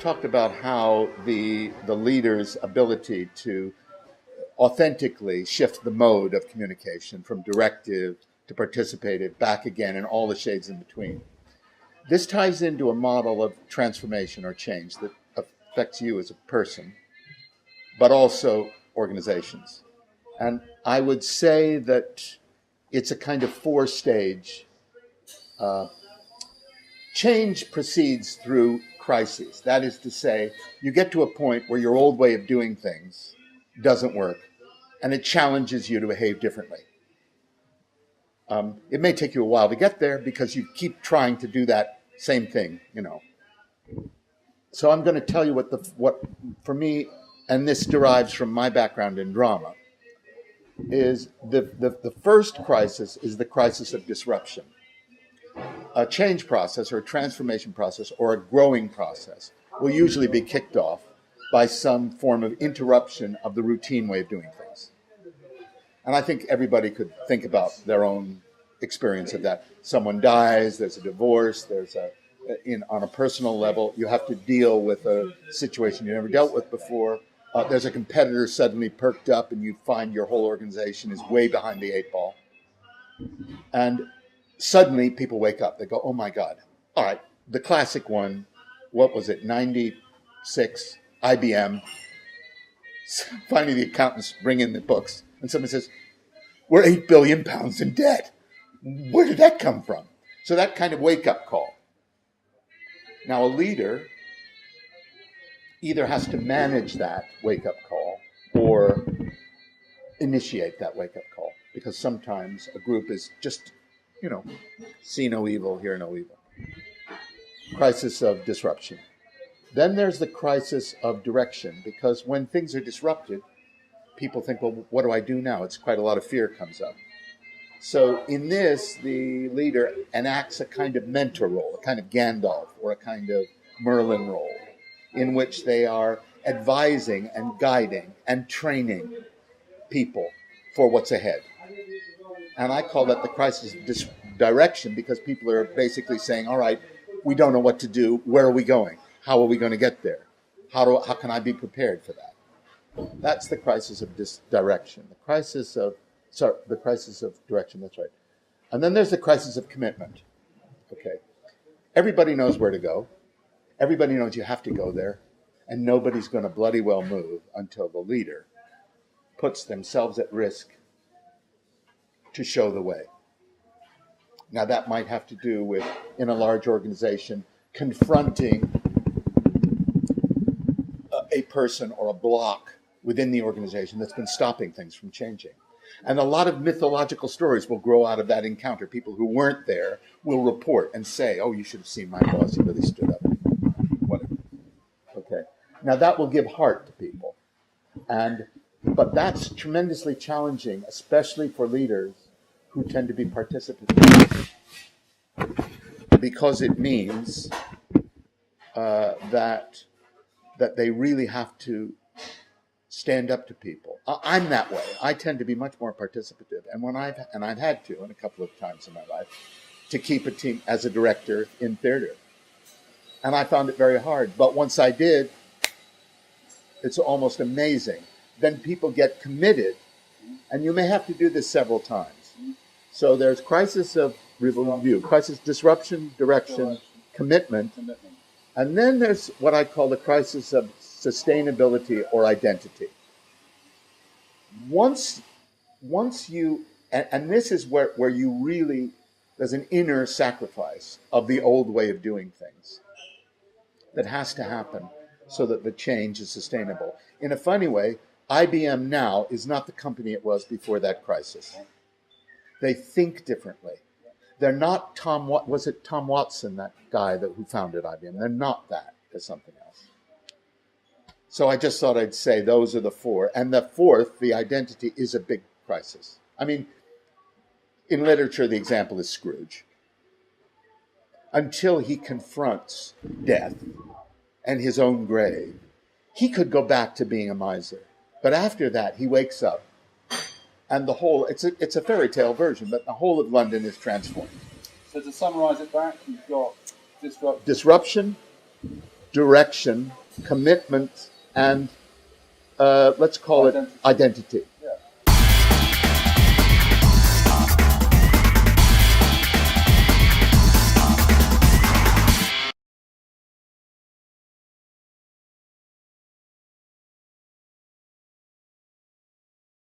talked about how the leader's ability to authentically shift the mode of communication from directive to participative, back again, and all the shades in between. This ties into a model of transformation or change that affects you as a person, but also organizations. And I would say that it's a kind of four-stage change proceeds through crises. That is to say, you get to a point where your old way of doing things doesn't work, and it challenges you to behave differently. It may take you a while to get there because you keep trying to do that same thing, So I'm going to tell you what for me, and this derives from my background in drama, is the first crisis is the crisis of disruption. A change process or a transformation process or a growing process will usually be kicked off by some form of interruption of the routine way of doing things. And I think everybody could think about their own experience of that. Someone dies, there's a divorce, on a personal level, you have to deal with a situation you never dealt with before. There's a competitor suddenly perked up and you find your whole organization is way behind the eight ball. And suddenly people wake up. They go, oh my God. All right, the classic one, what was it, 96, IBM. Finally the accountants bring in the books and someone says, we're 8 billion pounds in debt. Where did that come from? So that kind of wake-up call. Now a leader either has to manage that wake-up call or initiate that wake-up call, because sometimes a group is just, see no evil, hear no evil. Crisis of disruption. Then there's the crisis of direction, because when things are disrupted, people think, well, what do I do now? It's quite a lot of fear comes up. So in this, the leader enacts a kind of mentor role, a kind of Gandalf or a kind of Merlin role, in which they are advising and guiding and training people for what's ahead. And I call that the crisis of direction, because people are basically saying, all right, we don't know what to do. Where are we going? How are we going to get there? How can I be prepared for that? That's the crisis of direction. The crisis of direction, that's right. And then there's the crisis of commitment. Okay. Everybody knows where to go. Everybody knows you have to go there. And nobody's going to bloody well move until the leader puts themselves at risk to show the way. Now that might have to do with, in a large organization, confronting a person or a block within the organization that's been stopping things from changing. And a lot of mythological stories will grow out of that encounter. People who weren't there will report and say, oh, you should have seen my boss, he really stood up. Whatever. Okay. Now that will give heart to people. But that's tremendously challenging, especially for leaders who tend to be participatory, because it means that they really have to stand up to people. I'm that way. I tend to be much more participative, and I've had to, and a couple of times in my life, to keep a team as a director in theater, and I found it very hard. But once I did, it's almost amazing. Then people get committed, and you may have to do this several times. So there's crisis of review, crisis, disruption, direction, commitment, and then there's what I call the crisis of sustainability or identity. Once you, and this is where you really, there's an inner sacrifice of the old way of doing things that has to happen so that the change is sustainable. In a funny way, IBM now is not the company it was before that crisis. They think differently. They're not Tom Watson, that guy who founded IBM? They're not that. They're something else. So I just thought I'd say those are the four. And the fourth, the identity, is a big crisis. I mean, in literature, the example is Scrooge. Until he confronts death and his own grave, he could go back to being a miser. But after that, he wakes up, and the whole, it's a fairy tale version, but the whole of London is transformed. So to summarise it back, you've got disruption, direction, commitment, and let's call it identity.